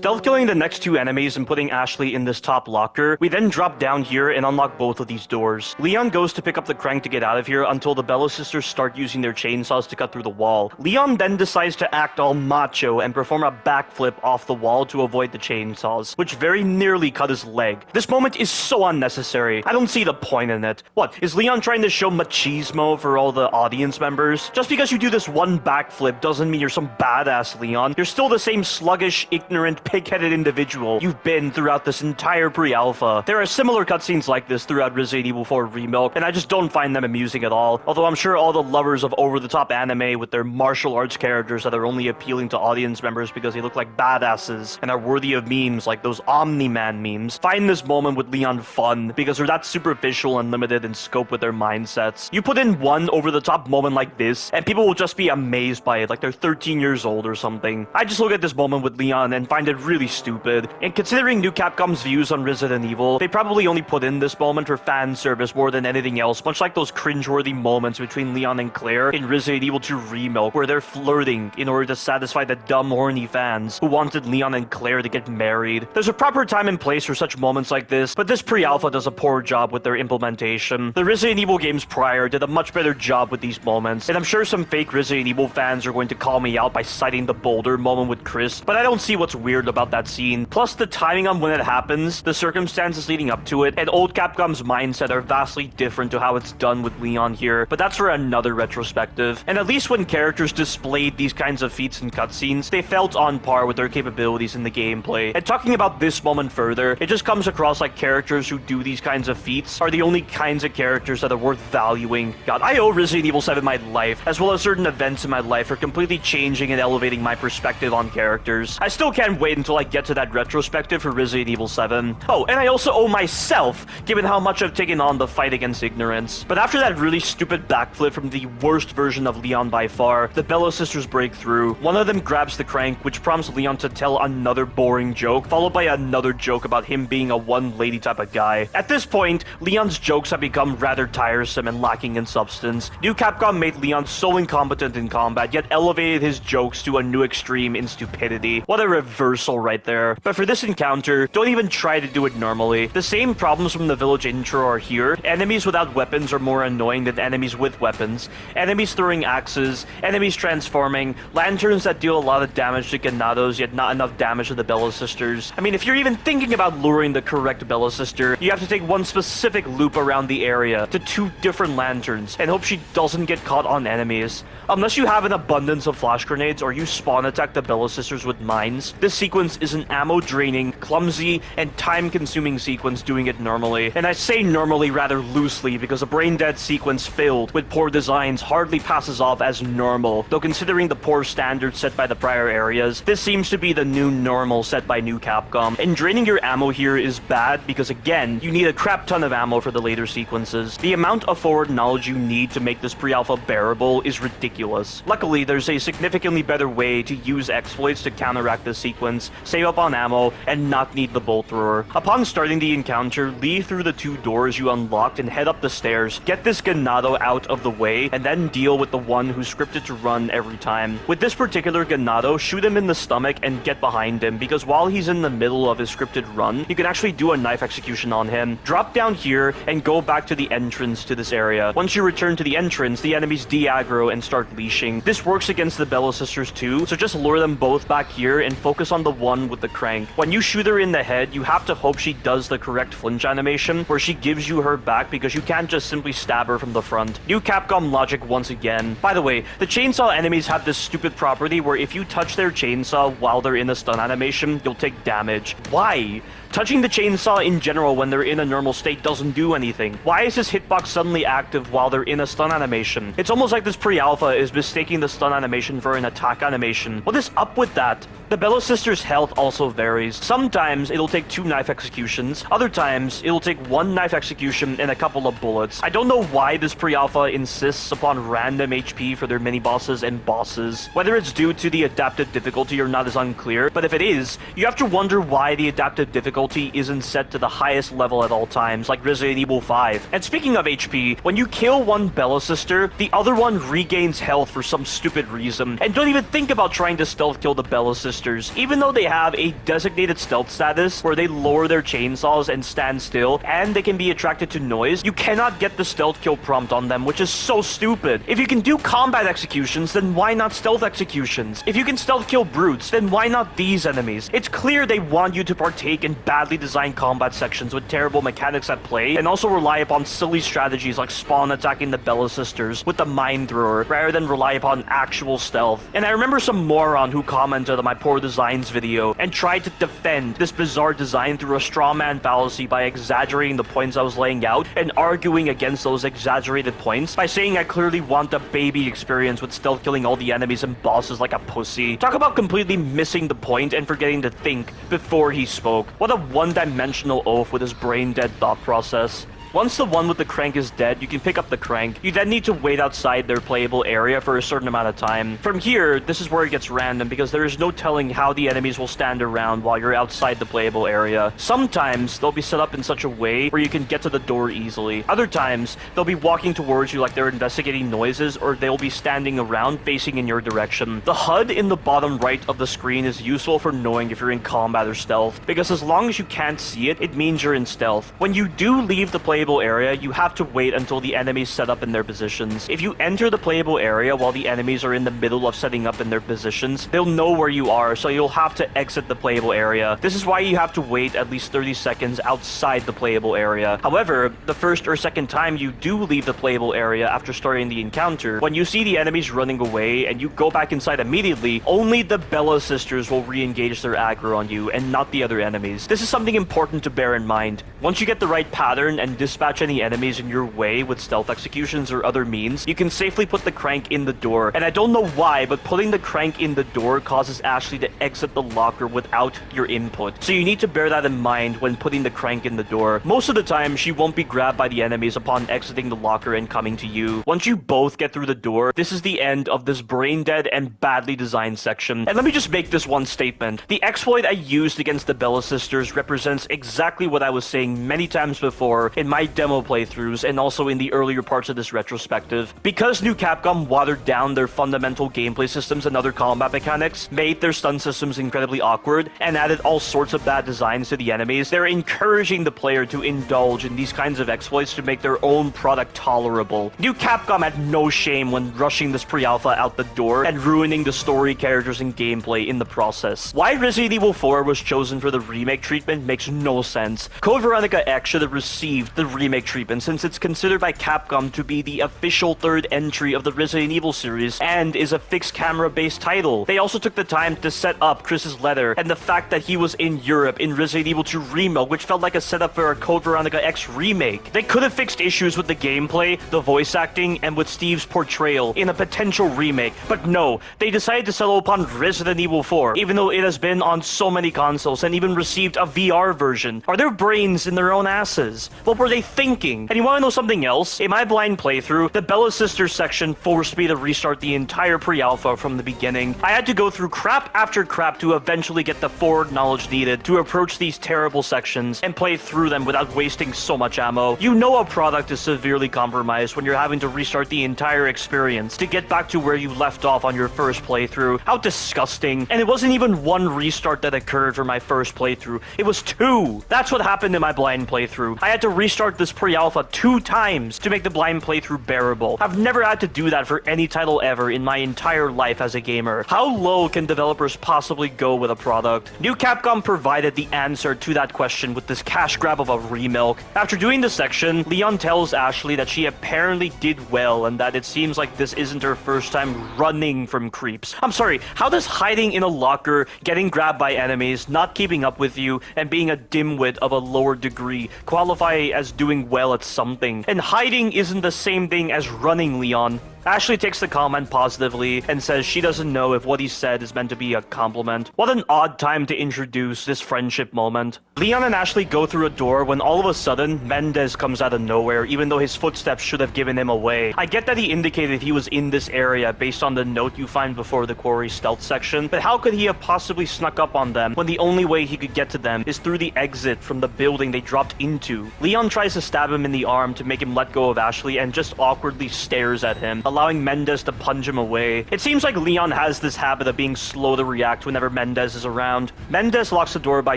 Stealth killing the next two enemies and putting Ashley in this top locker, we then drop down here and unlock both of these doors. Leon goes to pick up the crank to get out of here until the Bella sisters start using their chainsaws to cut through the wall. Leon then decides to act all macho and perform a backflip off the wall to avoid the chainsaws, which very nearly cut his leg. This moment is so unnecessary. I don't see the point in it. What, is Leon trying to show machismo for all the audience members? Just because you do this one backflip doesn't mean you're some badass, Leon. You're still the same sluggish, ignorant, pig-headed individual you've been throughout this entire pre-alpha. There are similar cutscenes like this throughout Resident Evil 4 Remilk, and I just don't find them amusing at all. Although I'm sure all the lovers of over-the-top anime with their martial arts characters that are only appealing to audience members because they look like badasses and are worthy of memes like those Omni-Man memes find this moment with Leon fun because they're that superficial and limited in scope with their mindsets. You put in one over-the-top moment like this, and people will just be amazed by it like they're 13 years old or something. I just look at this moment with Leon and find it really stupid. And considering New Capcom's views on Resident Evil, they probably only put in this moment for fan service more than anything else, much like those cringeworthy moments between Leon and Claire in Resident Evil 2 Remilk, where they're flirting in order to satisfy the dumb, horny fans who wanted Leon and Claire to get married. There's a proper time and place for such moments like this, but this pre-alpha does a poor job with their implementation. The Resident Evil games prior did a much better job with these moments, and I'm sure some fake Resident Evil fans are going to call me out by citing the boulder moment with Chris, but I don't see what's weird about that scene. Plus, the timing on when it happens, the circumstances leading up to it, and old Capcom's mindset are vastly different to how it's done with Leon here, but that's for another retrospective. And at least when characters displayed these kinds of feats in cutscenes, they felt on par with their capabilities in the gameplay. And talking about this moment further, it just comes across like characters who do these kinds of feats are the only kinds of characters that are worth valuing. God, I owe Resident Evil 7 my life, as well as certain events in my life for completely changing and elevating my perspective on characters. I still can't wait until I get to that retrospective for Resident Evil 7. Oh, and I also owe myself, given how much I've taken on the fight against ignorance. But after that really stupid backflip from the worst version of Leon by far, the Bella sisters break through. One of them grabs the crank, which prompts Leon to tell another boring joke, followed by another joke about him being a one-lady type of guy. At this point, Leon's jokes have become rather tiresome and lacking in substance. New Capcom made Leon so incompetent in combat, yet elevated his jokes to a new extreme in stupidity. What a reversal right there. But for this encounter, don't even try to do it normally. The same problems from the village intro are here. Enemies without weapons are more annoying than enemies with weapons. Enemies throwing axes, enemies transforming, lanterns that deal a lot of damage to Ganados, yet not enough damage to the Bella sisters. I mean, if you're even thinking about luring the correct Bella sister, you have to take one specific loop around the area to two different lanterns and hope she doesn't get caught on enemies. Unless you have an abundance of flash grenades or you spawn attack the Bella sisters with mines, this sequence is an ammo-draining, clumsy, and time-consuming sequence doing it normally. And I say normally rather loosely because a brain-dead sequence filled with poor designs hardly passes off as normal, though considering the poor standards set by the prior areas, this seems to be the new normal set by New Capcom. And draining your ammo here is bad because again, you need a crap ton of ammo for the later sequences. The amount of forward knowledge you need to make this pre-alpha bearable is ridiculous. Luckily, there's a significantly better way to use exploits to counteract this sequence, save up on ammo, and not need the bolt thrower. Upon starting the encounter, leave through the two doors you unlocked and head up the stairs, get this Ganado out of the way, and then deal with the one who's scripted to run every time. With this particular Ganado, shoot him in the stomach and get behind him, because while he's in the middle of his scripted run, you can actually do a knife execution on him. Drop down here and go back to the entrance to this area. Once you return to the entrance, the enemies de-aggro and start leashing. This works against the Bella sisters too, so just lure them both back here and focus on the one with the crank. When you shoot her in the head, you have to hope she does the correct flinch animation, where she gives you her back because you can't just simply stab her from the front. New Capcom logic once again. By the way, the chainsaw enemies have this stupid property where if you touch their chainsaw while they're in a stun animation, you'll take damage. Why? Touching the chainsaw in general when they're in a normal state doesn't do anything. Why is this hitbox suddenly active while they're in a stun animation? It's almost like this pre-alpha is mistaking the stun animation for an attack animation. What is up with that? The Bella sisters' health also varies. Sometimes it'll take 2 knife executions, other times it'll take 1 knife execution and a couple of bullets. I don't know why this pre-alpha insists upon random HP for their mini-bosses and bosses. Whether it's due to the adaptive difficulty or not is unclear, but if it is, you have to wonder why the adaptive difficulty isn't set to the highest level at all times, like Resident Evil 5. And speaking of HP, when you kill one Bella sister, the other one regains health for some stupid reason, and don't even think about trying to stealth kill the Bella sisters. Even though they have a designated stealth status where they lower their chainsaws and stand still, and they can be attracted to noise, you cannot get the stealth kill prompt on them, which is so stupid. If you can do combat executions, then why not stealth executions? If you can stealth kill brutes, then why not these enemies? It's clear they want you to partake in badly designed combat sections with terrible mechanics at play, and also rely upon silly strategies like spawn attacking the Bella sisters with the mine thrower, rather than rely upon actual stealth. And I remember some moron who commented on my poor designs video and tried to defend this bizarre design through a straw man fallacy by exaggerating the points I was laying out and arguing against those exaggerated points by saying I clearly want a baby experience with stealth killing all the enemies and bosses like a pussy. Talk about completely missing the point and forgetting to think before he spoke. What a one-dimensional oaf with his brain-dead thought process. Once the one with the crank is dead, you can pick up the crank. You then need to wait outside their playable area for a certain amount of time. From here, this is where it gets random because there is no telling how the enemies will stand around while you're outside the playable area. Sometimes they'll be set up in such a way where you can get to the door easily. Other times, they'll be walking towards you like they're investigating noises, or they'll be standing around facing in your direction. The HUD in the bottom right of the screen is useful for knowing if you're in combat or stealth, because as long as you can't see it, it means you're in stealth. When you do leave the playable area, you have to wait until the enemies set up in their positions. If you enter the playable area while the enemies are in the middle of setting up in their positions, they'll know where you are, so you'll have to exit the playable area. This is why you have to wait at least 30 seconds outside the playable area. However, the first or second time you do leave the playable area after starting the encounter, when you see the enemies running away and you go back inside immediately, only the Bella sisters will re-engage their aggro on you and not the other enemies. This is something important to bear in mind. Once you get the right pattern and dispatch any enemies in your way with stealth executions or other means, you can safely put the crank in the door. And I don't know why, but putting the crank in the door causes Ashley to exit the locker without your input. So you need to bear that in mind when putting the crank in the door. Most of the time, she won't be grabbed by the enemies upon exiting the locker and coming to you. Once you both get through the door, this is the end of this brain-dead and badly designed section. And let me just make this one statement. The exploit I used against the Bella sisters represents exactly what I was saying many times before in my demo playthroughs and also in the earlier parts of this retrospective. Because New Capcom watered down their fundamental gameplay systems and other combat mechanics, made their stun systems incredibly awkward, and added all sorts of bad designs to the enemies, they're encouraging the player to indulge in these kinds of exploits to make their own product tolerable. New Capcom had no shame when rushing this pre-alpha out the door and ruining the story, characters, and gameplay in the process. Why Resident Evil 4 was chosen for the remake treatment makes no sense. Code Veronica X should have received the remake treatment since it's considered by Capcom to be the official third entry of the Resident Evil series and is a fixed camera based title. They also took the time to set up Chris's letter and the fact that he was in Europe in Resident Evil 2 Remilk, which felt like a setup for a Code Veronica X remake. They could have fixed issues with the gameplay, the voice acting, and with Steve's portrayal in a potential remake, but no, they decided to settle upon Resident Evil 4, even though it has been on so many consoles and even received a VR version. Are their brains in their own asses? What were they thinking? And you want to know something else? In my blind playthrough, the Bella Sisters section forced me to restart the entire pre-alpha from the beginning. I had to go through crap after crap to eventually get the forward knowledge needed to approach these terrible sections and play through them without wasting so much ammo. You know a product is severely compromised when you're having to restart the entire experience to get back to where you left off on your first playthrough. How disgusting. And it wasn't even one restart that occurred for my first playthrough. It was two. That's what happened in my blind playthrough. I had to restart this pre-alpha 2 times to make the blind playthrough bearable. I've never had to do that for any title ever in my entire life as a gamer. How low can developers possibly go with a product? New Capcom provided the answer to that question with this cash grab of a Remilk. After doing this section, Leon tells Ashley that she apparently did well and that it seems like this isn't her first time running from creeps. I'm sorry, how does hiding in a locker, getting grabbed by enemies, not keeping up with you, and being a dimwit of a lower degree qualify as doing well at something? And hiding isn't the same thing as running, Leon. Ashley takes the comment positively and says she doesn't know if what he said is meant to be a compliment. What an odd time to introduce this friendship moment. Leon and Ashley go through a door when all of a sudden, Mendez comes out of nowhere even though his footsteps should have given him away. I get that he indicated he was in this area based on the note you find before the quarry stealth section, but how could he have possibly snuck up on them when the only way he could get to them is through the exit from the building they dropped into? Leon tries to stab him in the arm to make him let go of Ashley and just awkwardly stares at him, allowing Mendez to punch him away. It seems like Leon has this habit of being slow to react whenever Mendez is around. Mendez locks the door by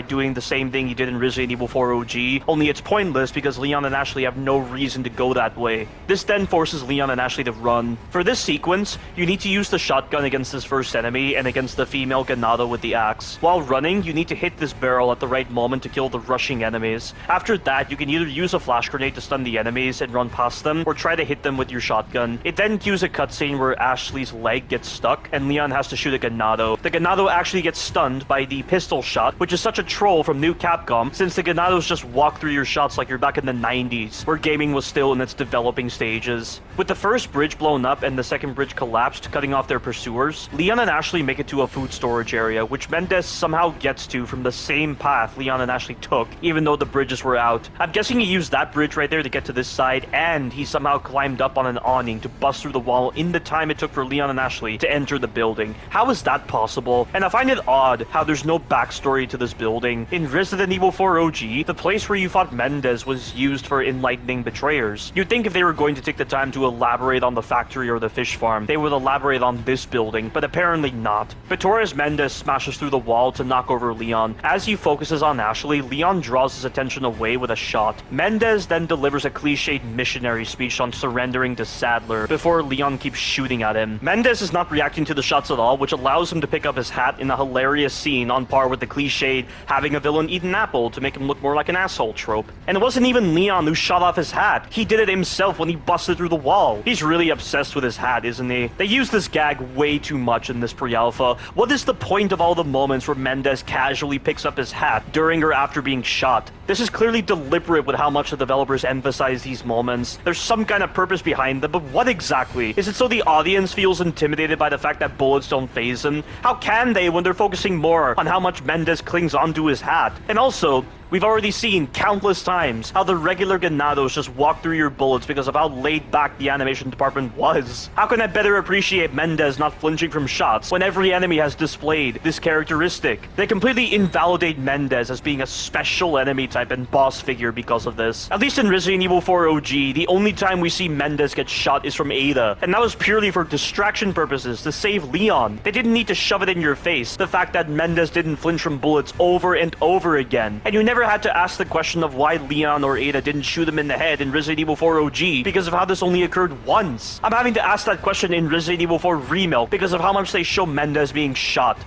doing the same thing he did in Resident Evil 4 OG, only it's pointless because Leon and Ashley have no reason to go that way. This then forces Leon and Ashley to run. For this sequence, you need to use the shotgun against this first enemy and against the female ganado with the axe. While running, you need to hit this barrel at the right moment to kill the rushing enemies. After that, you can either use a flash grenade to stun the enemies and run past them, or try to hit them with your shotgun. It then cues a cutscene where Ashley's leg gets stuck, and Leon has to shoot a ganado. The ganado actually gets stunned by the pistol shot, which is such a troll from New Capcom, since the ganados just walk through your shots like you're back in the 90s, where gaming was still in its developing stages. With the first bridge blown up and the second bridge collapsed, cutting off their pursuers, Leon and Ashley make it to a food storage area, which Mendez somehow gets to from the same path Leon and Ashley took, even though the bridges were out. I'm guessing he used that bridge right there to get to this side, and he somehow climbed up on an awning to bust through the wall in the time it took for Leon and Ashley to enter the building. How is that possible? And I find it odd how there's no backstory to this building. In Resident Evil 4 OG, the place where you fought Mendez was used for enlightening betrayers. You'd think if they were going to take the time to elaborate on the factory or the fish farm, they would elaborate on this building, but apparently not. But Torres Mendez smashes through the wall to knock over Leon. As he focuses on Ashley, Leon draws his attention away with a shot. Mendez then delivers a cliched missionary speech on surrendering to Sadler before Leon keeps shooting at him. Mendez is not reacting to the shots at all, which allows him to pick up his hat in a hilarious scene on par with the cliched having a villain eat an apple to make him look more like an asshole trope. And it wasn't even Leon who shot off his hat. He did it himself when he busted through the wall. He's really obsessed with his hat, isn't he? They use this gag way too much in this pre-alpha. What is the point of all the moments where Mendez casually picks up his hat during or after being shot? This is clearly deliberate with how much the developers emphasize these moments. There's some kind of purpose behind them, but what exactly? Is it so the audience feels intimidated by the fact that bullets don't phase them? How can they when they're focusing more on how much Mendez clings onto his hat? And also, we've already seen countless times how the regular ganados just walk through your bullets because of how laid back the animation department was. How can I better appreciate Mendez not flinching from shots when every enemy has displayed this characteristic? They completely invalidate Mendez as being a special enemy type and boss figure because of this. At least in Resident Evil 4 OG, the only time we see Mendez get shot is from Ada, and that was purely for distraction purposes to save Leon. They didn't need to shove it in your face, the fact that Mendez didn't flinch from bullets over and over again. And you never had to ask the question of why Leon or Ada didn't shoot him in the head in Resident Evil 4 OG because of how this only occurred once. I'm having to ask that question in Resident Evil 4 Remilk because of how much they show Mendez being shot.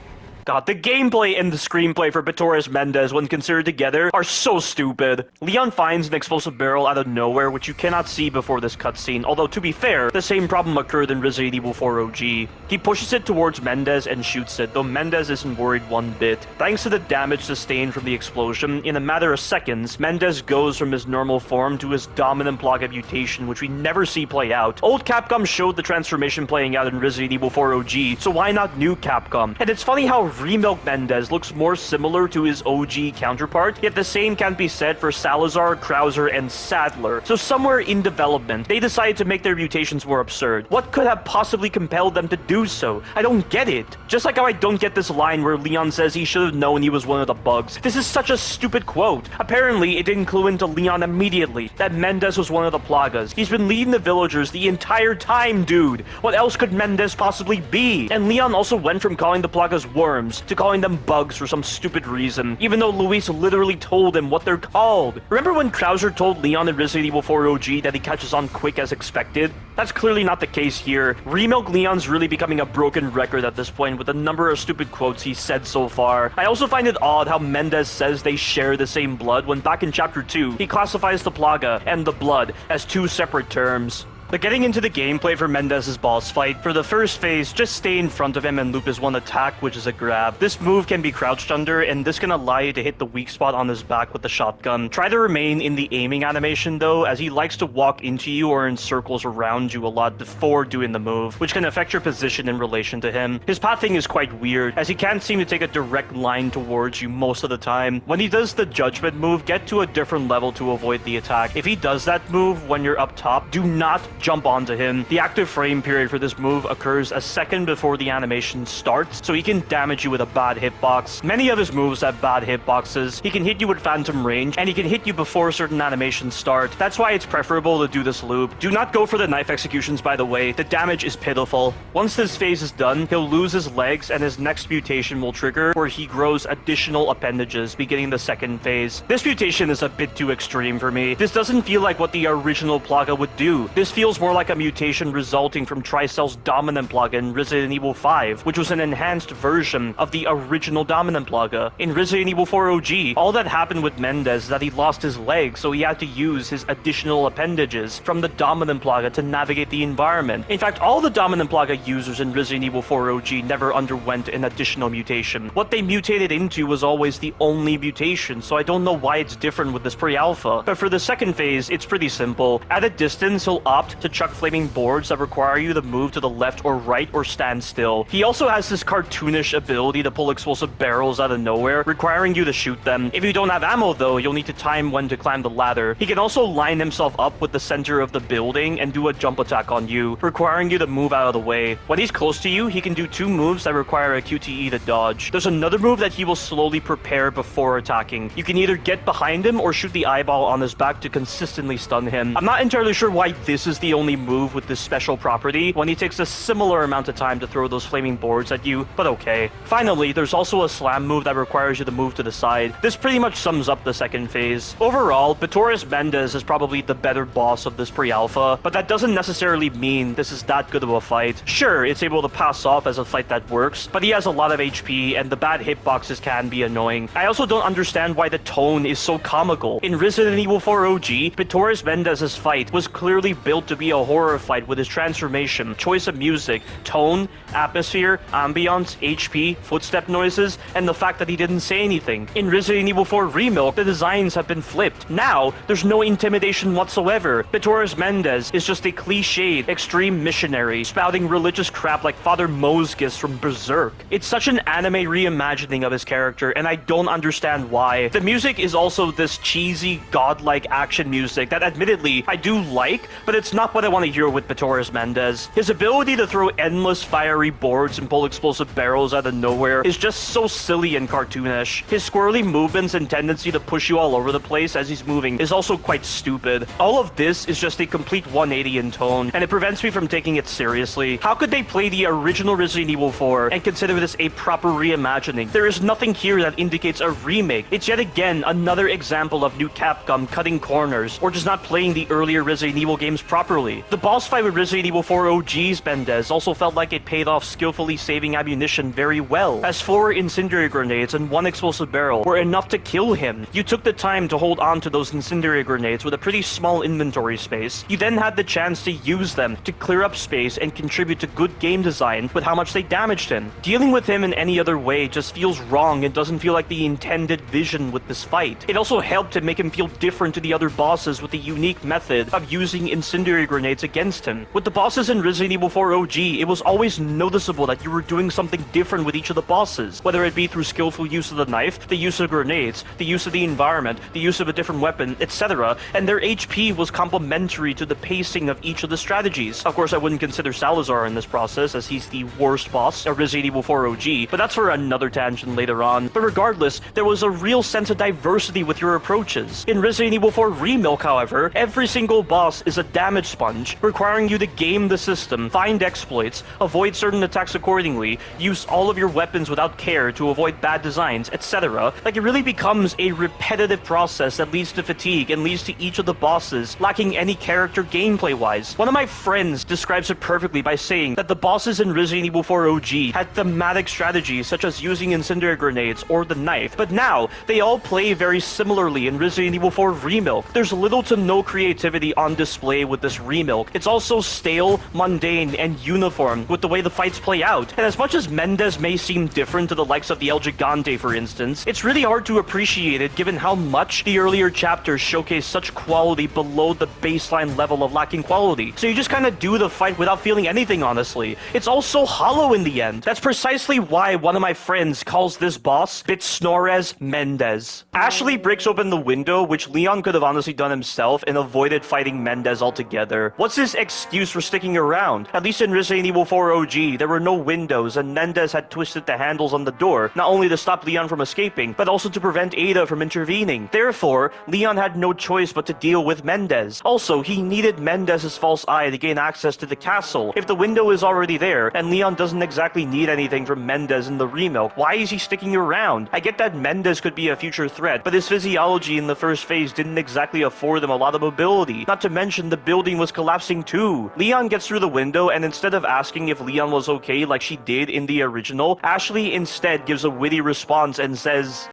God, the gameplay and the screenplay for Torres Mendez, when considered together, are so stupid. Leon finds an explosive barrel out of nowhere, which you cannot see before this cutscene, although to be fair, the same problem occurred in Resident Evil 4 OG. He pushes it towards Mendez and shoots it, though Mendez isn't worried one bit. Thanks to the damage sustained from the explosion, in a matter of seconds, Mendez goes from his normal form to his dominant Plaga mutation, which we never see play out. Old Capcom showed the transformation playing out in Resident Evil 4 OG, so why not new Capcom? And it's funny how Remilk Mendez looks more similar to his OG counterpart, yet the same can't be said for Salazar, Krauser, and Sadler. So somewhere in development, they decided to make their mutations more absurd. What could have possibly compelled them to do so? I don't get it. Just like how I don't get this line where Leon says he should have known he was one of the bugs. This is such a stupid quote. Apparently, it didn't clue into Leon immediately that Mendez was one of the Plagas. He's been leading the villagers the entire time, dude. What else could Mendez possibly be? And Leon also went from calling the Plagas worms to calling them bugs for some stupid reason, even though Luis literally told him what they're called. Remember when Krauser told Leon in Resident Evil 4 OG that he catches on quick as expected? That's clearly not the case here. Remilk Leon's really becoming a broken record at this point with the number of stupid quotes he's said so far. I also find it odd how Mendez says they share the same blood when back in Chapter 2, he classifies the Plaga and the blood as two separate terms. But getting into the gameplay for Mendez's boss fight, for the first phase, just stay in front of him and loop his one attack, which is a grab. This move can be crouched under, and this can allow you to hit the weak spot on his back with the shotgun. Try to remain in the aiming animation though, as he likes to walk into you or in circles around you a lot before doing the move, which can affect your position in relation to him. His pathing is quite weird, as he can't seem to take a direct line towards you most of the time. When he does the judgment move, get to a different level to avoid the attack. If he does that move when you're up top, do not jump onto him. The active frame period for this move occurs a second before the animation starts, so he can damage you with a bad hitbox. Many of his moves have bad hitboxes. He can hit you with phantom range, and he can hit you before certain animations start. That's why it's preferable to do this loop. Do not go for the knife executions, by the way. The damage is pitiful. Once this phase is done, he'll lose his legs, and his next mutation will trigger, where he grows additional appendages, beginning the second phase. This mutation is a bit too extreme for me. This doesn't feel like what the original Plaga would do. This feels more like a mutation resulting from Tricell's dominant Plaga in Resident Evil 5, which was an enhanced version of the original dominant Plaga. In Resident Evil 4 OG, all that happened with Mendez is that he lost his legs, so he had to use his additional appendages from the dominant Plaga to navigate the environment. In fact, all the dominant Plaga users in Resident Evil 4 OG never underwent an additional mutation. What they mutated into was always the only mutation, so I don't know why it's different with this pre-alpha. But for the second phase, it's pretty simple. At a distance, he'll opt to chuck flaming boards that require you to move to the left or right or stand still. He also has this cartoonish ability to pull explosive barrels out of nowhere, requiring you to shoot them. If you don't have ammo though, you'll need to time when to climb the ladder. He can also line himself up with the center of the building and do a jump attack on you, requiring you to move out of the way. When he's close to you, he can do two moves that require a QTE to dodge. There's another move that he will slowly prepare before attacking. You can either get behind him or shoot the eyeball on his back to consistently stun him. I'm not entirely sure why this is the only move with this special property when he takes a similar amount of time to throw those flaming boards at you, but okay. Finally, there's also a slam move that requires you to move to the side. This pretty much sums up the second phase. Overall, Vitoris Mendez is probably the better boss of this pre-alpha, but that doesn't necessarily mean this is that good of a fight. Sure, it's able to pass off as a fight that works, but he has a lot of HP and the bad hitboxes can be annoying. I also don't understand why the tone is so comical. In Resident Evil 4 OG, Vitoris Mendez's fight was clearly built to be a horror fight with his transformation, choice of music, tone, atmosphere, ambiance, HP, footstep noises, and the fact that he didn't say anything. In Resident Evil 4 Remilk, the designs have been flipped. Now, there's no intimidation whatsoever. Vitoris Mendez is just a cliched, extreme missionary, spouting religious crap like Father Mosgus from Berserk. It's such an anime reimagining of his character, and I don't understand why. The music is also this cheesy, godlike action music that admittedly I do like, but it's not what I want to hear with Vitoris Mendez. His ability to throw endless fiery boards and pull explosive barrels out of nowhere is just so silly and cartoonish. His squirrely movements and tendency to push you all over the place as he's moving is also quite stupid. All of this is just a complete 180 in tone, and it prevents me from taking it seriously. How could they play the original Resident Evil 4 and consider this a proper reimagining? There is nothing here that indicates a remake. It's yet again another example of new Capcom cutting corners or just not playing the earlier Resident Evil games properly. The boss fight with Resident Evil 4 OG's Mendez also felt like it paid off skillfully saving ammunition very well, as 4 incendiary grenades and 1 explosive barrel were enough to kill him. You took the time to hold on to those incendiary grenades with a pretty small inventory space. You then had the chance to use them to clear up space and contribute to good game design with how much they damaged him. Dealing with him in any other way just feels wrong and doesn't feel like the intended vision with this fight. It also helped to make him feel different to the other bosses with the unique method of using incendiary grenades against him. With the bosses in Resident Evil 4 OG, it was always noticeable that you were doing something different with each of the bosses, whether it be through skillful use of the knife, the use of grenades, the use of the environment, the use of a different weapon, etc., and their HP was complementary to the pacing of each of the strategies. Of course, I wouldn't consider Salazar in this process, as he's the worst boss of Resident Evil 4 OG, but that's for another tangent later on. But regardless, there was a real sense of diversity with your approaches. In Resident Evil 4 Remilk, however, every single boss is a damage sponge, requiring you to game the system, find exploits, avoid certain attacks accordingly, use all of your weapons without care to avoid bad designs, etc. Like, it really becomes a repetitive process that leads to fatigue and leads to each of the bosses lacking any character gameplay-wise. One of my friends describes it perfectly by saying that the bosses in Resident Evil 4 OG had thematic strategies such as using incendiary grenades or the knife, but now they all play very similarly in Resident Evil 4 Remilk. There's little to no creativity on display with this Remilk. It's also stale, mundane, and uniform with the way the fights play out. And as much as Mendez may seem different to the likes of the El Gigante, for instance, it's really hard to appreciate it given how much the earlier chapters showcase such quality below the baseline level of lacking quality. So you just kind of do the fight without feeling anything, honestly. It's all so hollow in the end. That's precisely why one of my friends calls this boss Bitsnorez Mendez. Ashley breaks open the window, which Leon could have honestly done himself and avoided fighting Mendez altogether. together. What's his excuse for sticking around? At least in Resident Evil 4 OG, there were no windows and Mendez had twisted the handles on the door, not only to stop Leon from escaping, but also to prevent Ada from intervening. Therefore, Leon had no choice but to deal with Mendez. Also, he needed Mendez's false eye to gain access to the castle. If the window is already there, and Leon doesn't exactly need anything from Mendez in the Remilk, why is he sticking around? I get that Mendez could be a future threat, but his physiology in the first phase didn't exactly afford him a lot of mobility. Not to mention the building was collapsing too. Leon gets through the window, and instead of asking if Leon was okay like she did in the original, Ashley instead gives a witty response and says,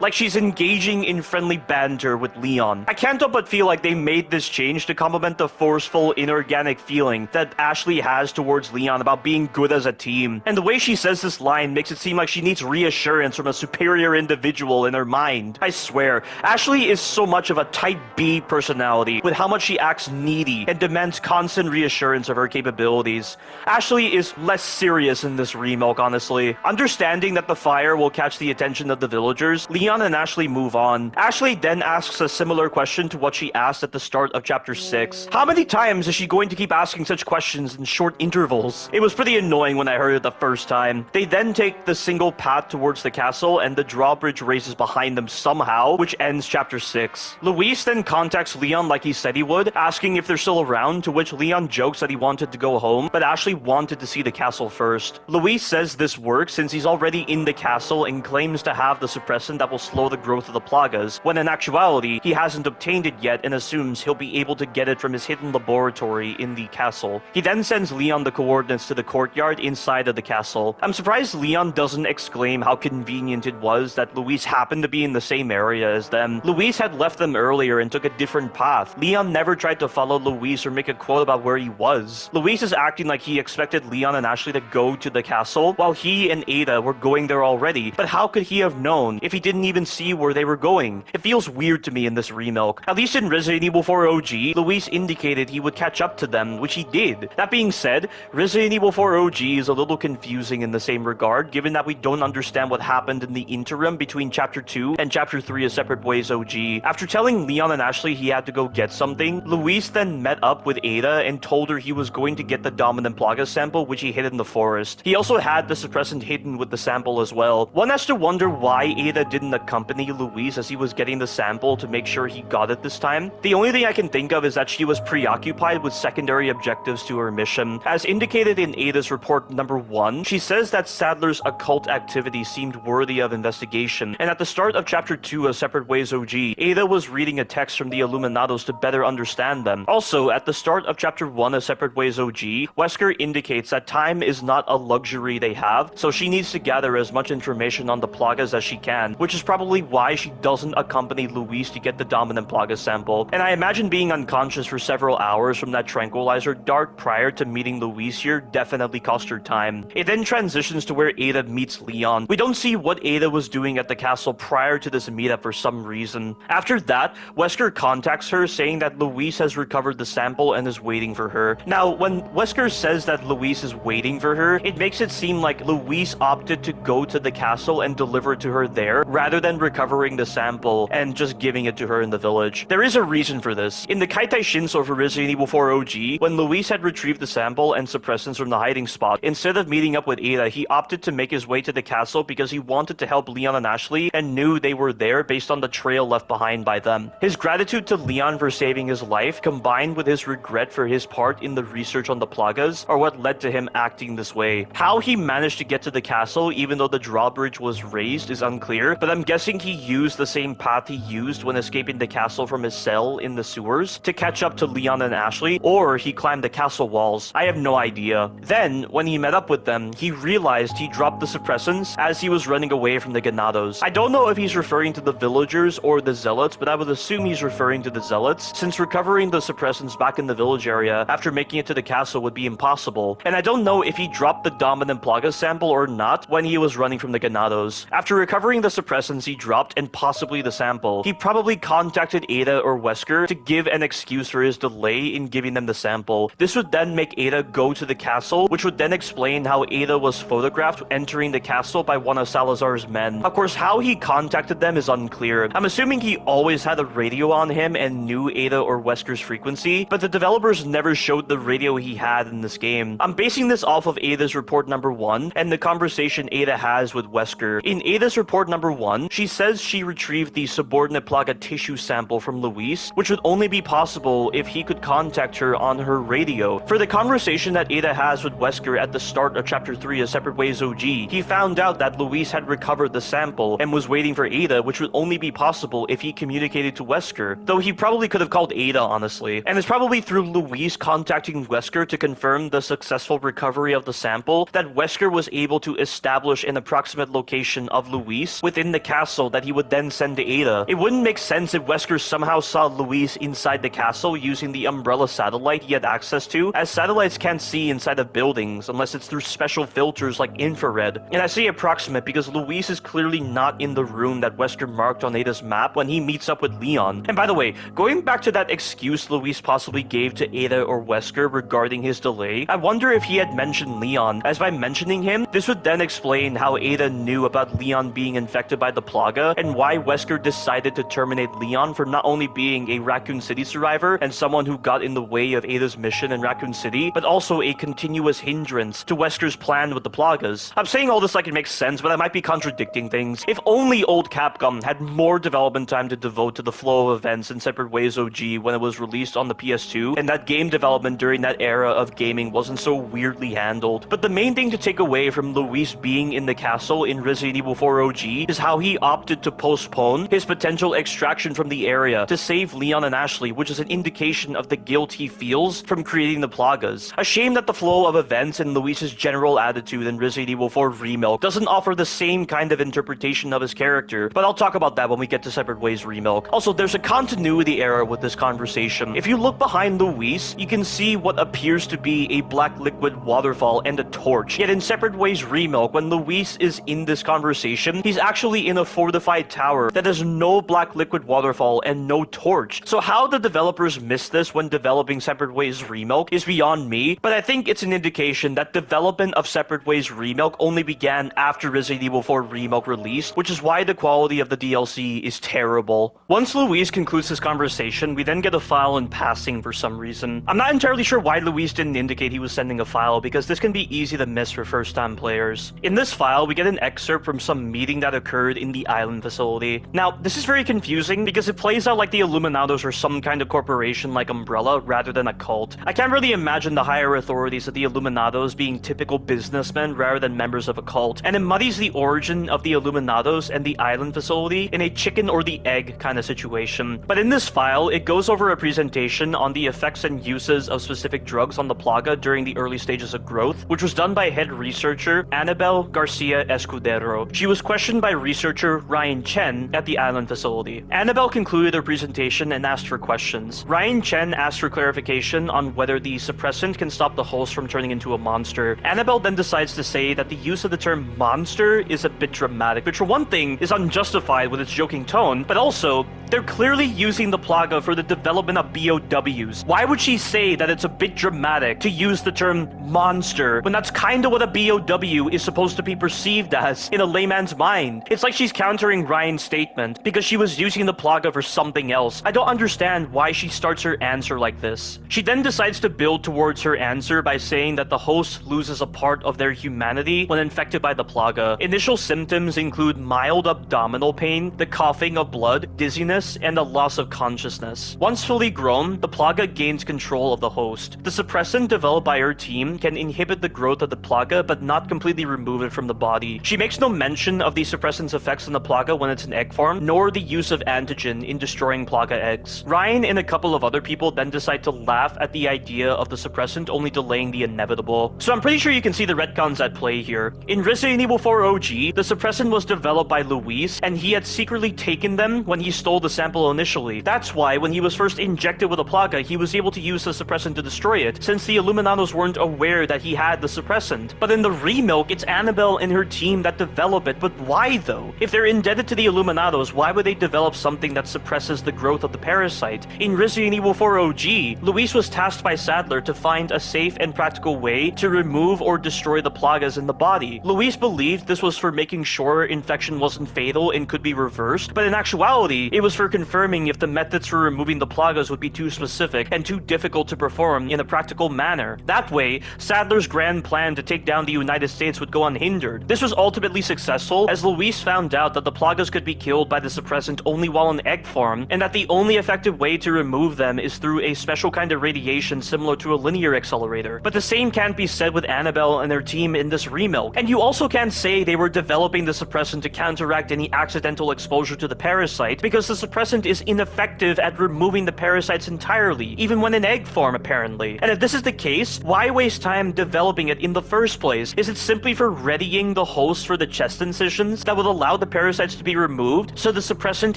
like she's engaging in friendly banter with Leon. I can't help but feel like they made this change to complement the forceful, inorganic feeling that Ashley has towards Leon about being good as a team. And the way she says this line makes it seem like she needs reassurance from a superior individual in her mind. I swear, Ashley is so much of a type B personality with how much she acts needy and demands constant reassurance of her capabilities. Ashley is less serious in this Remilk, honestly. Understanding that the fire will catch the attention of the villagers, Leon and Ashley move on. Ashley then asks a similar question to what she asked at the start of chapter 6. How many times is she going to keep asking such questions in short intervals? It was pretty annoying when I heard it the first time. They then take the single path towards the castle and the drawbridge races behind them somehow, which ends chapter 6. Luis then contacts Leon like he said he would, asking if they're still around, to which Leon jokes that he wanted to go home, but Ashley wanted to see the castle first. Luis says this works since he's already in the castle and claims to have the suppressant that will slow the growth of the plagas, when in actuality, he hasn't obtained it yet and assumes he'll be able to get it from his hidden laboratory in the castle. He then sends Leon the coordinates to the courtyard inside of the castle. I'm surprised Leon doesn't exclaim how convenient it was that Luis happened to be in the same area as them. Luis had left them earlier and took a different path. Leon never tried to follow Luis or make a quote about where he was. Luis is acting like he expected Leon and Ashley to go to the castle, while he and Ada were going there already. But how could he have known if he didn't even see where they were going? It feels weird to me in this Remilk. At least in Resident Evil 4 OG, Luis indicated he would catch up to them, which he did. That being said, Resident Evil 4 OG is a little confusing in the same regard, given that we don't understand what happened in the interim between Chapter 2 and Chapter 3 of Separate Ways OG. After telling Leon and Ashley he had to go get something, Luis then met up with Ada and told her he was going to get the dominant plaga sample, which he hid in the forest. He also had the suppressant hidden with the sample as well. One has to wonder why Ada didn't accompany Luis as he was getting the sample to make sure he got it this time. The only thing I can think of is that she was preoccupied with secondary objectives to her mission. As indicated in Ada's report number 1, she says that Sadler's occult activity seemed worthy of investigation, and at the start of chapter 2 of Separate Ways OG, Ada was reading a text from the Illuminados to better understand them. Also, at the start of chapter 1 of Separate Ways OG, Wesker indicates that time is not a luxury they have, so she needs to gather as much information on the plagas as she can, which is probably why she doesn't accompany Luis to get the dominant plaga sample. And I imagine being unconscious for several hours from that tranquilizer dart prior to meeting Luis here definitely cost her time. It then transitions to where Ada meets Leon. We don't see what Ada was doing at the castle prior to this meetup for some reason. After that, Wesker contacts her saying that Luis has recovered the sample and is waiting for her. Now, when Wesker says that Luis is waiting for her, it makes it seem like Luis opted to go to the castle and deliver it to her there, rather than recovering the sample and just giving it to her in the village. There is a reason for this. In the Kaitai Shinso for Resident Evil 4 OG, when Luis had retrieved the sample and suppressants from the hiding spot, instead of meeting up with Ada, he opted to make his way to the castle because he wanted to help Leon and Ashley and knew they were there based on the trail left behind by them. His gratitude to Leon for saving his life, combined with his regret for his part in the research on the plagas, are what led to him acting this way. How he managed to get to the castle even though the drawbridge was raised is unclear, but I'm guessing he used the same path he used when escaping the castle from his cell in the sewers to catch up to Leon and Ashley, or he climbed the castle walls. I have no idea. Then, when he met up with them, he realized he dropped the suppressants as he was running away from the Ganados. I don't know if he's referring to the villagers or the zealots, but I would assume he's referring to the zealots, since recovering the suppressants back in the village area after making it to the castle would be impossible. And I don't know if he dropped the dominant plaga sample or not when he was running from the Ganados. After recovering the suppressants, essence he dropped and possibly the sample. He probably contacted Ada or Wesker to give an excuse for his delay in giving them the sample. This would then make Ada go to the castle, which would then explain how Ada was photographed entering the castle by one of Salazar's men. Of course, how he contacted them is unclear. I'm assuming he always had a radio on him and knew Ada or Wesker's frequency, but the developers never showed the radio he had in this game. I'm basing this off of Ada's report number 1 and the conversation Ada has with Wesker. In Ada's report number 1, she says she retrieved the subordinate Plaga tissue sample from Luis, which would only be possible if he could contact her on her radio. For the conversation that Ada has with Wesker at the start of Chapter 3 of Separate Ways OG, he found out that Luis had recovered the sample and was waiting for Ada, which would only be possible if he communicated to Wesker, though he probably could have called Ada, honestly. And it's probably through Luis contacting Wesker to confirm the successful recovery of the sample that Wesker was able to establish an approximate location of Luis within the castle that he would then send to Ada. It wouldn't make sense if Wesker somehow saw Luis inside the castle using the umbrella satellite he had access to, as satellites can't see inside of buildings unless it's through special filters like infrared. And I say approximate because Luis is clearly not in the room that Wesker marked on Ada's map when he meets up with Leon. And by the way, going back to that excuse Luis possibly gave to Ada or Wesker regarding his delay, I wonder if he had mentioned Leon, as by mentioning him, this would then explain how Ada knew about Leon being infected by the Plaga and why Wesker decided to terminate Leon for not only being a Raccoon City survivor and someone who got in the way of Ada's mission in Raccoon City, but also a continuous hindrance to Wesker's plan with the Plagas. I'm saying all this like it makes sense, but I might be contradicting things. If only old Capcom had more development time to devote to the flow of events in Separate Ways OG when it was released on the PS2, and that game development during that era of gaming wasn't so weirdly handled. But the main thing to take away from Luis being in the castle in Resident Evil 4 OG is how he opted to postpone his potential extraction from the area to save Leon and Ashley, which is an indication of the guilt he feels from creating the Plagas. A shame that the flow of events and Luis's general attitude in Resident Evil 4 Remilk doesn't offer the same kind of interpretation of his character, but I'll talk about that when we get to Separate Ways Remilk. Also, there's a continuity error with this conversation. If you look behind Luis, you can see what appears to be a black liquid waterfall and a torch. Yet in Separate Ways Remilk, when Luis is in this conversation, he's actually in a fortified tower that has no black liquid waterfall and no torch. So how the developers missed this when developing Separate Ways Remilk is beyond me, but I think it's an indication that development of Separate Ways Remilk only began after Resident Evil 4 Remilk release, which is why the quality of the DLC is terrible. Once Luis concludes his conversation, we then get a file in passing for some reason. I'm not entirely sure why Luis didn't indicate he was sending a file, because this can be easy to miss for first-time players. In this file, we get an excerpt from some meeting that occurred in the island facility. Now, this is very confusing because it plays out like the Illuminados are some kind of corporation like Umbrella rather than a cult. I can't really imagine the higher authorities of the Illuminados being typical businessmen rather than members of a cult, and it muddies the origin of the Illuminados and the island facility in a chicken or the egg kind of situation. But in this file, it goes over a presentation on the effects and uses of specific drugs on the Plaga during the early stages of growth, which was done by head researcher Annabel Garcia Escudero. She was questioned by researcher Ryan Chen at the island facility. Annabel concluded her presentation and asked for questions. Ryan Chen asked for clarification on whether the suppressant can stop the host from turning into a monster. Annabel then decides to say that the use of the term monster is a bit dramatic, which for one thing is unjustified with its joking tone, but also, they're clearly using the Plaga for the development of BOWs. Why would she say that it's a bit dramatic to use the term monster when that's kinda what a BOW is supposed to be perceived as in a layman's mind? It's like she's countering Ryan's statement because she was using the Plaga for something else. I don't understand why she starts her answer like this. She then decides to build towards her answer by saying that the host loses a part of their humanity when infected by the Plaga. Initial symptoms include mild abdominal pain, the coughing of blood, dizziness, and a loss of consciousness. Once fully grown, the Plaga gains control of the host. The suppressant developed by her team can inhibit the growth of the Plaga but not completely remove it from the body. She makes no mention of the suppressant's effects on the Plaga when it's in egg form, nor the use of antigen in destroying Plaga eggs. Ryan and a couple of other people then decide to laugh at the idea of the suppressant only delaying the inevitable. So I'm pretty sure you can see the retcons at play here. In Resident Evil 4 OG, the suppressant was developed by Luis, and he had secretly taken them when he stole the the sample initially. That's why when he was first injected with a plaga, he was able to use the suppressant to destroy it, since the Illuminados weren't aware that he had the suppressant. But in the Remilk, it's Annabelle and her team that develop it. But why though? If they're indebted to the Illuminados, why would they develop something that suppresses the growth of the parasite? In Resident Evil 4 OG, Luis was tasked by Sadler to find a safe and practical way to remove or destroy the plagas in the body. Luis believed this was for making sure infection wasn't fatal and could be reversed, but in actuality, it was for confirming if the methods for removing the plagas would be too specific and too difficult to perform in a practical manner. That way, Sadler's grand plan to take down the United States would go unhindered. This was ultimately successful, as Luis found out that the plagas could be killed by the suppressant only while in egg form, and that the only effective way to remove them is through a special kind of radiation similar to a linear accelerator. But the same can't be said with Annabelle and their team in this Remilk. And you also can't say they were developing the suppressant to counteract any accidental exposure to the parasite, because the suppressant is ineffective at removing the parasites entirely, even when in egg form apparently. And if this is the case, why waste time developing it in the first place? Is it simply for readying the host for the chest incisions that would allow the parasites to be removed, so the suppressant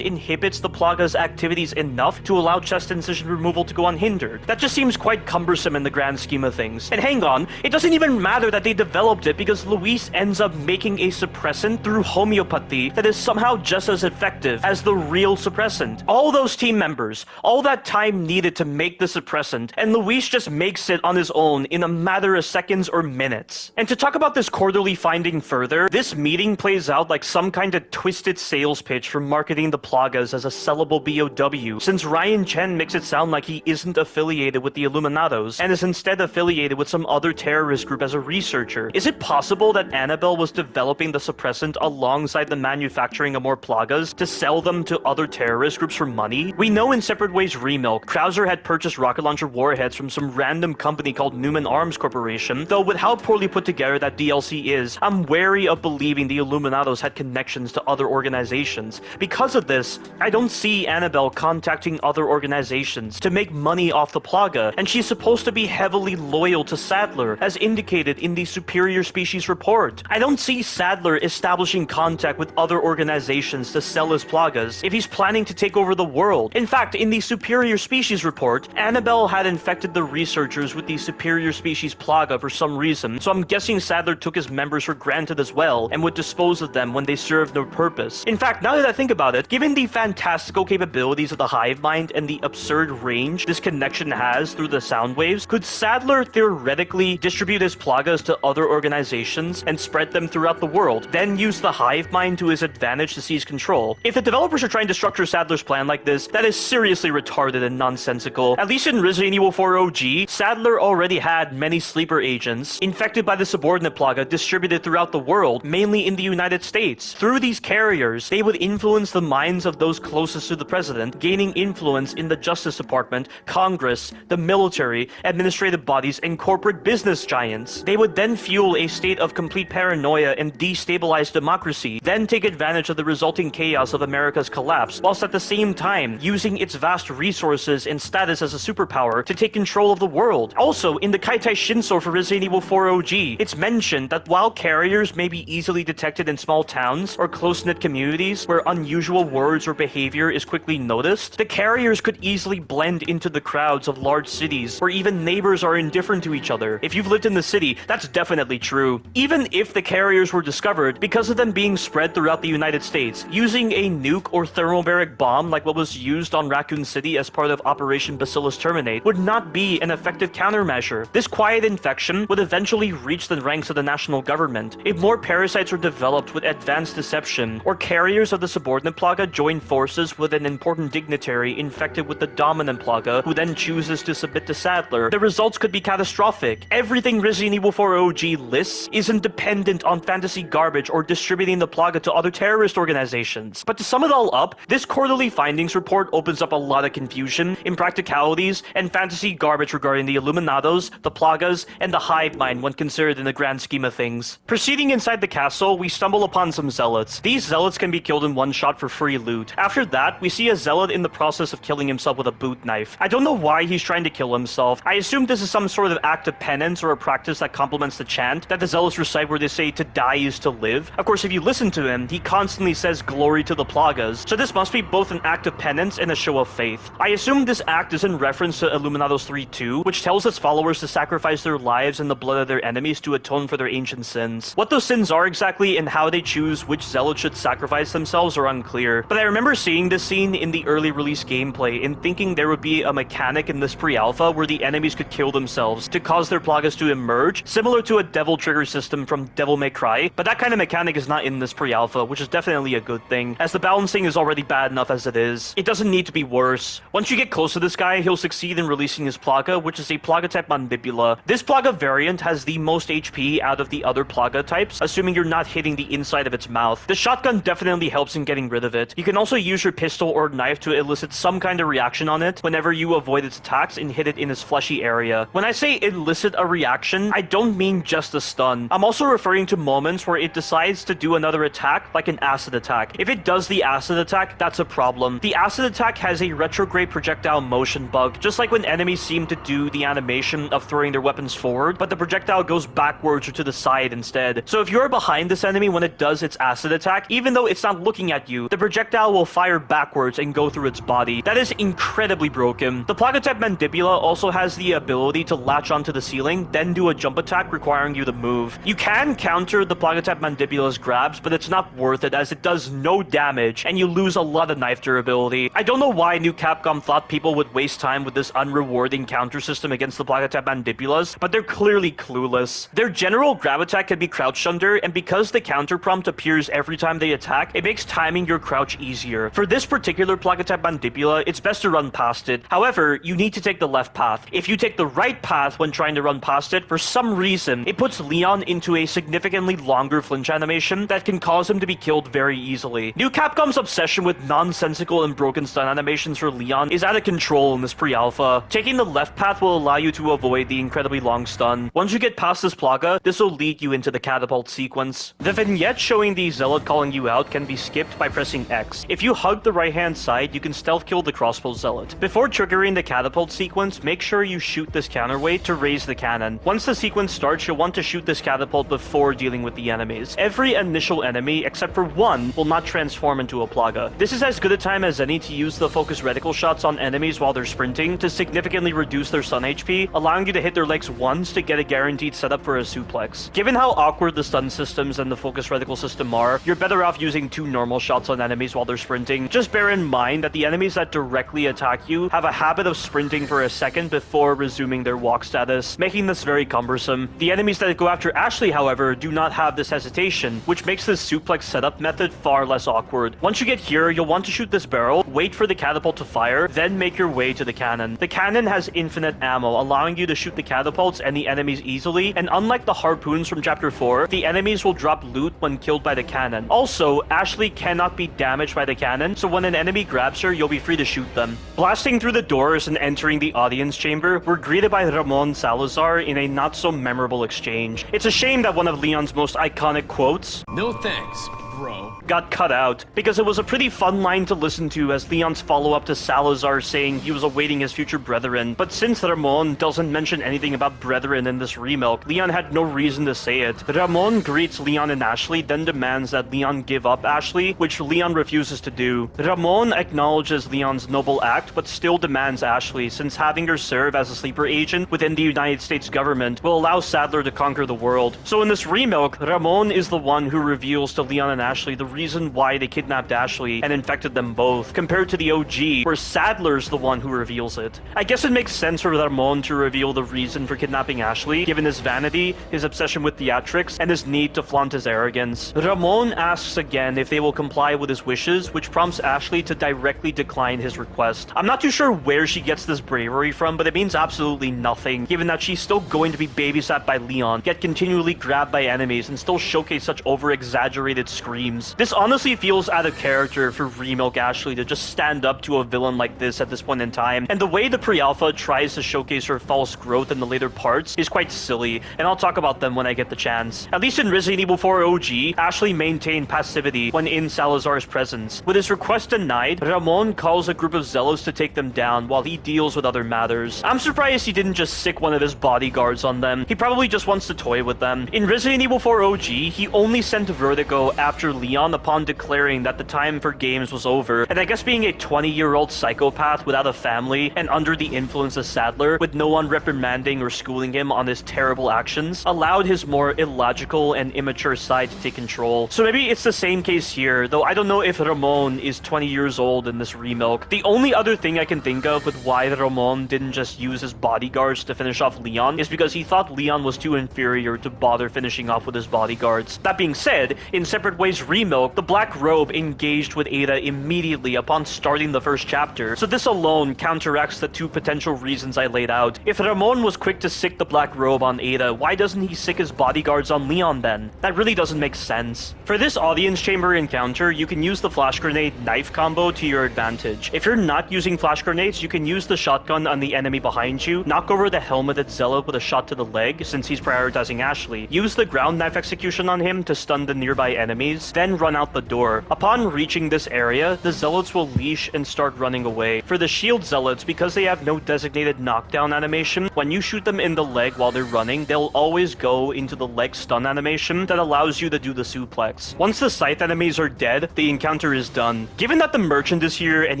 inhibits the plaga's activities enough to allow chest incision removal to go unhindered? That just seems quite cumbersome in the grand scheme of things. And hang on, it doesn't even matter that they developed it, because Luis ends up making a suppressant through homeopathy that is somehow just as effective as the real suppressant. All those team members, all that time needed to make the suppressant, and Luis just makes it on his own in a matter of seconds or minutes. And to talk about this quarterly finding further, this meeting plays out like some kind of twisted sales pitch for marketing the plagas as a sellable BOW, since Ryan Chen makes it sound like he isn't affiliated with the Illuminados and is instead affiliated with some other terrorist group as a researcher. Is it possible that Annabelle was developing the suppressant alongside the manufacturing of more plagas to sell them to other terrorist groups for money? We know in separate ways Remilk, Krauser had purchased rocket launcher warheads from some random company called Newman Arms Corporation, though with how poorly put together that DLC is, I'm wary of believing the Illuminados had connections to other organizations. Because of this, I don't see Annabelle contacting other organizations to make money off the plaga, and she's supposed to be heavily loyal to Sadler, as indicated in the Superior Species report. I don't see Sadler establishing contact with other organizations to sell his plagas if he's planning to take over the world. In fact, in the Superior Species report, Annabelle had infected the researchers with the Superior Species plaga for some reason, so I'm guessing Sadler took his members for granted as well and would dispose of them when they served no purpose. In fact, now that I think about it, given the fantastical capabilities of the hive mind and the absurd range this connection has through the sound waves, could Sadler theoretically distribute his plagas to other organizations and spread them throughout the world, then use the hive mind to his advantage to seize control? If the developers are trying to structure Sadler's plan like this, that is seriously retarded and nonsensical. At least in Resident Evil 4 OG, Sadler already had many sleeper agents infected by the subordinate plaga distributed throughout the world, mainly in the United States. Through these carriers, they would influence the minds of those closest to the president, gaining influence in the Justice Department, Congress, the military, administrative bodies, and corporate business giants. They would then fuel a state of complete paranoia and destabilize democracy, then take advantage of the resulting chaos of America's collapse, whilst at the same time using its vast resources and status as a superpower to take control of the world. Also, in the Kaitai Shinso for Resident Evil 4 OG, it's mentioned that while carriers may be easily detected in small towns or close-knit communities where unusual words or behavior is quickly noticed, the carriers could easily blend into the crowds of large cities where even neighbors are indifferent to each other. If you've lived in the city, that's definitely true. Even if the carriers were discovered, because of them being spread throughout the United States, using a nuke or thermobaric bomb like what was used on Raccoon City as part of Operation Bacillus Terminate would not be an effective countermeasure. This quiet infection would eventually reach the ranks of the national government. If more parasites are developed with advanced deception, or carriers of the subordinate plaga join forces with an important dignitary infected with the dominant plaga who then chooses to submit to Sadler, the results could be catastrophic. Everything Resident Evil 4 OG lists isn't dependent on fantasy garbage or distributing the plaga to other terrorist organizations. But to sum it all up, this quarterly findings report opens up a lot of confusion, impracticalities, and fantasy garbage regarding the Illuminados, the plagas, and the hive mind when considered in the grand scheme of things. Proceeding inside the castle, we stumble upon some zealots. These zealots can be killed in one shot for free loot. After that, we see a zealot in the process of killing himself with a boot knife. I don't know why he's trying to kill himself. I assume this is some sort of act of penance or a practice that complements the chant that the zealots recite where they say to die is to live. Of course, if you listen to him, he constantly says glory to the plagas, so this must be both an act of penance and a show of faith. I assume this act is in reference to Illuminados 3:2, which tells its followers to sacrifice their lives and the blood of their enemies to atone for their ancient sins. What those sins are exactly and how they choose which zealot should sacrifice themselves are unclear, but I remember seeing this scene in the early release gameplay and thinking there would be a mechanic in this pre-alpha where the enemies could kill themselves to cause their plagas to emerge, similar to a devil trigger system from Devil May Cry, but that kind of mechanic is not in this pre-alpha, which is definitely a good thing, as the balancing is already bad enough as it is. It doesn't need to be worse. Once you get close to this guy, he'll succeed in releasing his plaga, which is a plaga type Mandibula. This plaga variant has the most HP out of the other plaga types, assuming you're not hitting the inside of its mouth. The shotgun definitely helps in getting rid of it. You can also use your pistol or knife to elicit some kind of reaction on it whenever you avoid its attacks and hit it in its fleshy area. When I say elicit a reaction, I don't mean just a stun. I'm also referring to moments where it decides to do another attack, like an acid attack. If it does the acid attack, that's a problem. The acid attack has a retrograde projectile motion bug, just like when enemies seem to do the animation of throwing their weapons forward, but the projectile goes backwards or to the side instead. So if you're behind this enemy when it does its acid attack, even though it's not looking at you, the projectile will fire backwards and go through its body. That is incredibly broken. The plaga type Mandibula also has the ability to latch onto the ceiling, then do a jump attack requiring you to move. You can counter the plaga type Mandibula's grabs, but it's not worth it as it does no damage and you lose a lot of knife durability. I don't know why New Capcom thought people would waste time with this unrewarding counter system against the plaga type Mandibulas, but they're clearly clueless. Their general grab attack can be crouched under, and because the counter prompt appears every time they attack, it makes timing your crouch easier. For this particular plaga type Mandibula, it's best to run past it. However, you need to take the left path. If you take the right path when trying to run past it, for some reason, it puts Leon into a significantly longer flinch animation that can cause him to be killed very easily. New Capcom's obsession with nonsensical and broken stun animations for Leon is out of control in this pre-alpha. Taking the left path will allow you to avoid the incredibly long stun. Once you get past this plaga, this will lead you into the catapult sequence. The vignette showing the zealot calling you out can be skipped by pressing X. If you hug the right-hand side, you can stealth kill the crossbow zealot. Before triggering the catapult sequence, make sure you shoot this counterweight to raise the cannon. Once the sequence starts, you'll want to shoot this catapult before dealing with the enemies. Every initial enemy, except for one, will not transform into a plaga. This is as good a time as any to use the focus reticle shots on enemies while they're sprinting to significantly reduce their stun HP, allowing you to hit their legs once to get a guaranteed setup for a suplex. Given how awkward the stun systems and the focus reticle system are, you're better off using 2 normal shots on enemies while they're sprinting. Just bear in mind that the enemies that directly attack you have a habit of sprinting for a second before resuming their walk status, making this very cumbersome. The enemies that go after Ashley, however, do not have this hesitation, which makes this suplex setup method far less awkward. Once you get here, you'll want to shoot this barrel, wait for the catapult to fire, then make your way to the cannon. The cannon has infinite ammo, allowing you to shoot the catapults and the enemies easily, and unlike the harpoons from Chapter 4, the enemies will drop loot when killed by the cannon. Also, Ashley cannot be damaged by the cannon, so when an enemy grabs her, you'll be free to shoot them. Blasting through the doors and entering the audience chamber, we're greeted by Ramon Salazar in a not-so-memorable exchange. It's a shame that one of Leon's most iconic quotes, "No thanks, bro," got cut out, because it was a pretty fun line to listen to as Leon's follow-up to Salazar saying he was awaiting his future brethren. But since Ramon doesn't mention anything about brethren in this Remilk, Leon had no reason to say it. Ramon greets Leon and Ashley, then demands that Leon give up Ashley, which Leon refuses to do. Ramon acknowledges Leon's noble act, but still demands Ashley, since having her serve as a sleeper agent within the United States government will allow Sadler to conquer the world. So in this Remilk, Ramon is the one who reveals to Leon and Ashley the reason why they kidnapped Ashley and infected them both, compared to the OG, where Sadler's the one who reveals it. I guess it makes sense for Ramon to reveal the reason for kidnapping Ashley, given his vanity, his obsession with theatrics, and his need to flaunt his arrogance. Ramon asks again if they will comply with his wishes, which prompts Ashley to directly decline his request. I'm not too sure where she gets this bravery from, but it means absolutely nothing, given that she's still going to be babysat by Leon, yet continually grabbed by enemies, and still showcase such over-exaggerated screams. This honestly feels out of character for Remilk Ashley to just stand up to a villain like this at this point in time, and the way the pre-alpha tries to showcase her false growth in the later parts is quite silly, and I'll talk about them when I get the chance. At least in Resident Evil 4 OG, Ashley maintained passivity when in Salazar's presence. With his request denied, Ramon calls a group of zealots to take them down while he deals with other matters. I'm surprised he didn't just sick one of his bodyguards on them. He probably just wants to toy with them. In Resident Evil 4 OG, he only sent Vertigo after capture Leon upon declaring that the time for games was over, and I guess being a 20-year-old psychopath without a family and under the influence of Sadler, with no one reprimanding or schooling him on his terrible actions, allowed his more illogical and immature side to take control. So maybe it's the same case here, though I don't know if Ramon is 20 years old in this Remilk. The only other thing I can think of with why Ramon didn't just use his bodyguards to finish off Leon is because he thought Leon was too inferior to bother finishing off with his bodyguards. That being said, in separate ways Remilk, the Black Robe engaged with Ada immediately upon starting the first chapter, so this alone counteracts the two potential reasons I laid out. If Ramon was quick to sick the Black Robe on Ada, why doesn't he sick his bodyguards on Leon then? That really doesn't make sense. For this audience chamber encounter, you can use the flash grenade knife combo to your advantage. If you're not using flash grenades, you can use the shotgun on the enemy behind you, knock over the helmeted zealot with a shot to the leg since he's prioritizing Ashley, use the ground knife execution on him to stun the nearby enemies, then run out the door. Upon reaching this area, the zealots will leash and start running away. For the shield zealots, because they have no designated knockdown animation, when you shoot them in the leg while they're running, they'll always go into the leg stun animation that allows you to do the suplex. Once the scythe enemies are dead, the encounter is done. Given that the merchant is here and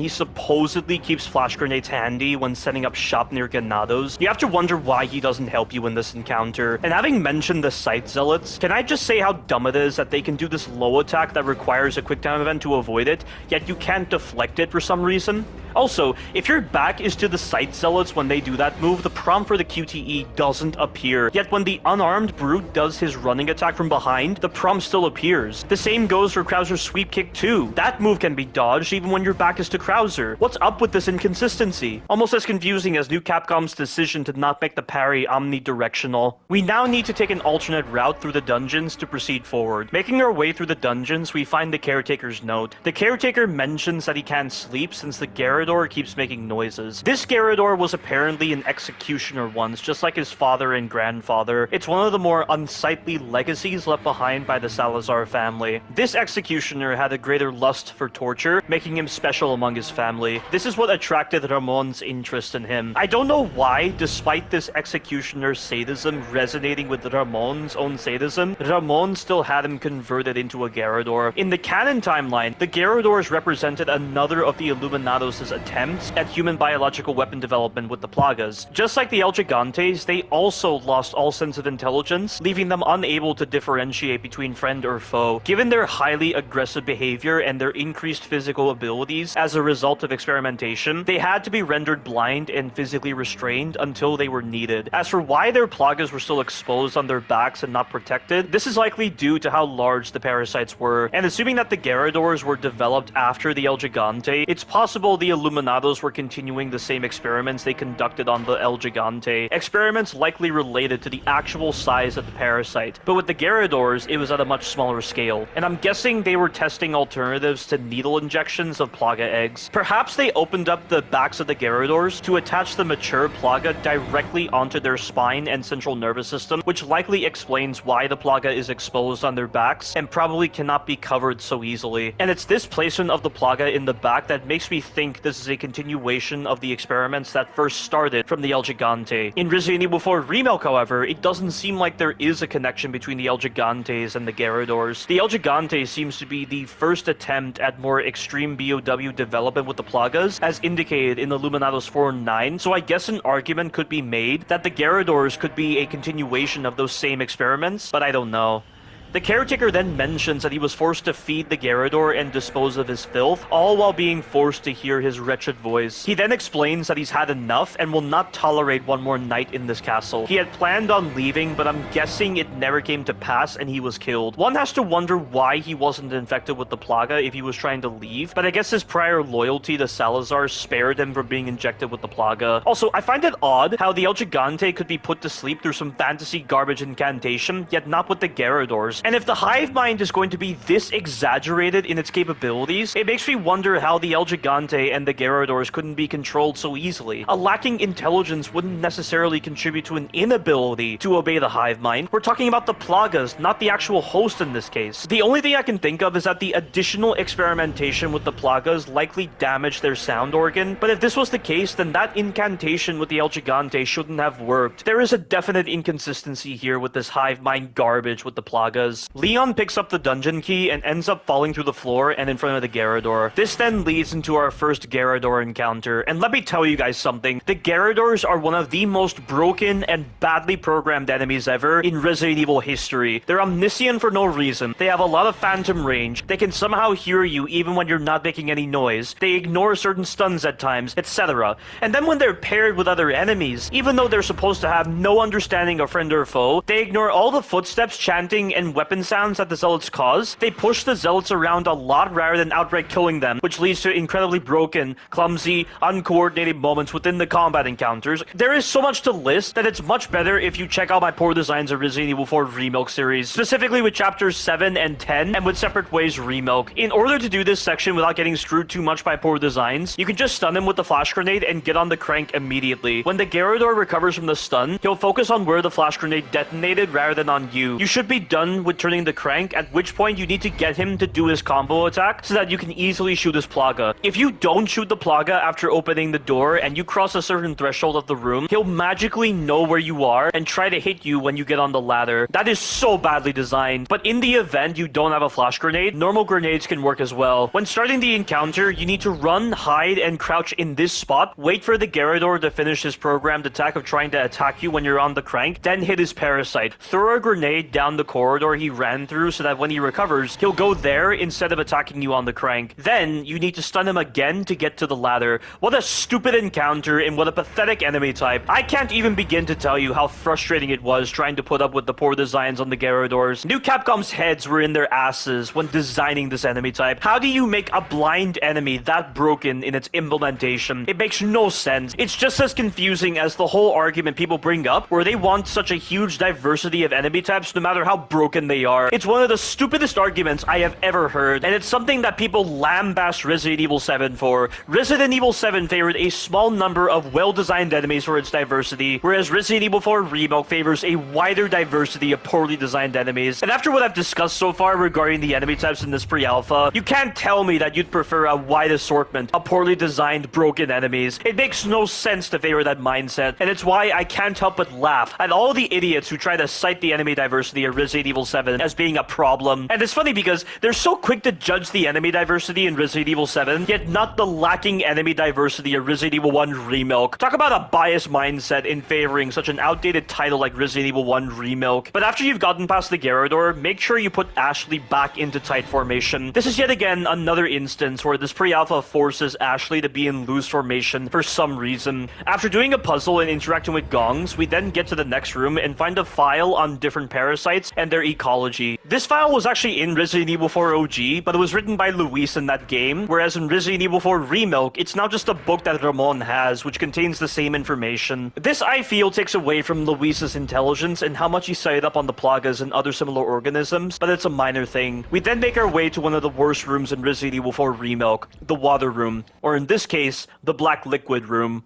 he supposedly keeps flash grenades handy when setting up shop near Ganados, you have to wonder why he doesn't help you in this encounter. And having mentioned the scythe zealots, can I just say how dumb it is that they can do this low attack that requires a quick time event to avoid it, yet you can't deflect it for some reason? Also, if your back is to the scythe zealots when they do that move, the prompt for the QTE doesn't appear. Yet when the unarmed brute does his running attack from behind, the prompt still appears. The same goes for Krauser's sweep kick too. That move can be dodged even when your back is to Krauser. What's up with this inconsistency? Almost as confusing as New Capcom's decision to not make the parry omnidirectional. We now need to take an alternate route through the dungeons to proceed forward. Making our way through the dungeons, we find the Caretaker's note. The Caretaker mentions that he can't sleep since the Garrador keeps making noises. This Garrador was apparently an executioner once, just like his father and grandfather. It's one of the more unsightly legacies left behind by the Salazar family. This executioner had a greater lust for torture, making him special among his family. This is what attracted Ramon's interest in him. I don't know why, despite this executioner's sadism resonating with Ramon's own sadism, Ramon still had him converted into a Garrador. In the canon timeline, the Garradors represented another of the Illuminados' attempts at human biological weapon development with the Plagas. Just like the El Gigantes, they also lost all sense of intelligence, leaving them unable to differentiate between friend or foe. Given their highly aggressive behavior and their increased physical abilities as a result of experimentation, they had to be rendered blind and physically restrained until they were needed. As for why their Plagas were still exposed on their backs and not protected, this is likely due to how large the parasites were, and assuming that the Garradors were developed after the El Gigante, it's possible the Illuminados were continuing the same experiments they conducted on the El Gigante, experiments likely related to the actual size of the parasite. But with the Garradors, it was at a much smaller scale, and I'm guessing they were testing alternatives to needle injections of Plaga eggs. Perhaps they opened up the backs of the Garradors to attach the mature Plaga directly onto their spine and central nervous system, which likely explains why the Plaga is exposed on their backs and probably cannot be covered so easily. And it's this placement of the Plaga in the back that makes me think this is a continuation of the experiments that first started from the El Gigante. In Resident Evil 4 Remilk, however, it doesn't seem like there is a connection between the El Gigantes and the Garradors. The El Gigante seems to be the first attempt at more extreme BOW development with the Plagas, as indicated in Illuminados 4 and 9, so I guess an argument could be made that the Garradors could be a continuation of those same experiments, but I don't know. The Caretaker then mentions that he was forced to feed the Garrador and dispose of his filth, all while being forced to hear his wretched voice. He then explains that he's had enough and will not tolerate one more night in this castle. He had planned on leaving, but I'm guessing it never came to pass and he was killed. One has to wonder why he wasn't infected with the Plaga if he was trying to leave, but I guess his prior loyalty to Salazar spared him from being injected with the Plaga. Also, I find it odd how the El Gigante could be put to sleep through some fantasy garbage incantation, yet not with the Garradors. And if the hive mind is going to be this exaggerated in its capabilities, it makes me wonder how the El Gigante and the Garradors couldn't be controlled so easily. A lacking intelligence wouldn't necessarily contribute to an inability to obey the hive mind. We're talking about the Plagas, not the actual host in this case. The only thing I can think of is that the additional experimentation with the Plagas likely damaged their sound organ, but if this was the case, then that incantation with the El Gigante shouldn't have worked. There is a definite inconsistency here with this hive mind garbage with the Plagas. does. Leon picks up the dungeon key and ends up falling through the floor and in front of the Garrador. This then leads into our first Garrador encounter, and let me tell you guys something. The Garradors are one of the most broken and badly programmed enemies ever in Resident Evil history. They're omniscient for no reason. They have a lot of phantom range. They can somehow hear you even when you're not making any noise. They ignore certain stuns at times, etc. And then when they're paired with other enemies, even though they're supposed to have no understanding of friend or foe, they ignore all the footsteps, chanting, and weapon sounds that the Zealots cause. They push the Zealots around a lot rather than outright killing them, which leads to incredibly broken, clumsy, uncoordinated moments within the combat encounters. There is so much to list that it's much better if you check out my poor designs of Resident Evil 4 Remilk series, specifically with chapters 7 and 10, and with Separate Ways Remilk. In order to do this section without getting screwed too much by poor designs, you can just stun him with the flash grenade and get on the crank immediately. When the Garrador recovers from the stun, he'll focus on where the flash grenade detonated rather than on you. You should be done with turning the crank, at which point you need to get him to do his combo attack so that you can easily shoot his Plaga. If you don't shoot the Plaga after opening the door and you cross a certain threshold of the room, he'll magically know where you are and try to hit you when you get on the ladder. That is so badly designed. But in the event you don't have a flash grenade, normal grenades can work as well. When starting the encounter, you need to run, hide, and crouch in this spot, wait for the Garrador to finish his programmed attack of trying to attack you when you're on the crank, then hit his parasite. Throw a grenade down the corridor he ran through so that when he recovers, he'll go there instead of attacking you on the crank. Then, you need to stun him again to get to the ladder. What a stupid encounter and what a pathetic enemy type. I can't even begin to tell you how frustrating it was trying to put up with the poor designs on the Garradors. New Capcom's heads were in their asses when designing this enemy type. How do you make a blind enemy that broken in its implementation? It makes no sense. It's just as confusing as the whole argument people bring up where they want such a huge diversity of enemy types no matter how broken they are. It's one of the stupidest arguments I have ever heard, and it's something that people lambaste Resident Evil 7 for. Resident Evil 7 favored a small number of well-designed enemies for its diversity, whereas Resident Evil 4 Remilk favors a wider diversity of poorly designed enemies. And after what I've discussed so far regarding the enemy types in this pre-alpha, you can't tell me that you'd prefer a wide assortment of poorly designed, broken enemies. It makes no sense to favor that mindset, and it's why I can't help but laugh at all the idiots who try to cite the enemy diversity of Resident Evil 7 as being a problem. And it's funny because they're so quick to judge the enemy diversity in Resident Evil 7, yet not the lacking enemy diversity of Resident Evil 1 Remilk. Talk about a biased mindset in favoring such an outdated title like Resident Evil 1 Remilk. But after you've gotten past the Garrador, make sure you put Ashley back into tight formation. This is yet again another instance where this pre-alpha forces Ashley to be in loose formation for some reason. After doing a puzzle and interacting with gongs, we then get to the next room and find a file on different parasites and their ecology. This file was actually in Resident Evil 4 OG, but it was written by Luis in that game, whereas in Resident Evil 4 Remilk, it's now just a book that Ramon has, which contains the same information. This, I feel, takes away from Luis's intelligence and how much he cited up on the Plagas and other similar organisms, but it's a minor thing. We then make our way to one of the worst rooms in Resident Evil 4 Remilk, the water room, or in this case, the black liquid room.